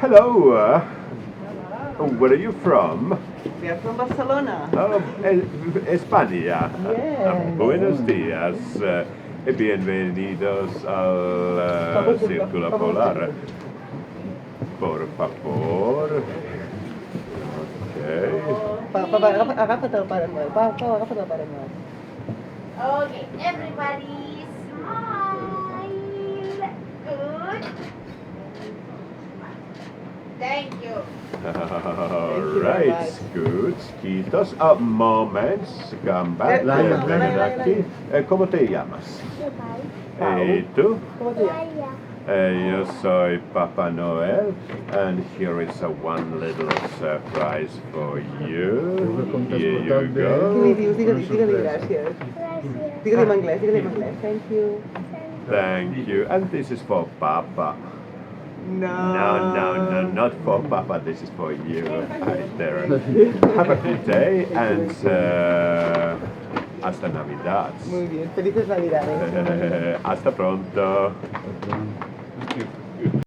Hello. Where are you from? We are from Barcelona. Oh, España. Yeah. Buenos días. Bienvenidos al Círculo Polar. Por favor. Okay. Agafa't el Pare Noel. Pau, agafa't el Pare Noel. Okay, everybody smile. Good. Thank you. Alright, good. Quitos. Moments. Come back. Laia, Ven Laia, aquí. ¿Cómo te llamas? ¿Y tú? ¿Cómo te llamas? Yo soy Papa Noel, and here is one little surprise for you. Here you Què go. li dius? Digue-li gràcies. Digue-li en anglès, Thank you. Thank you. And this is for Papa. No, not for Papa. This is for you. Right there. Have a good day, and hasta Navidad. Muy bien. Felices Navidades. Hasta pronto.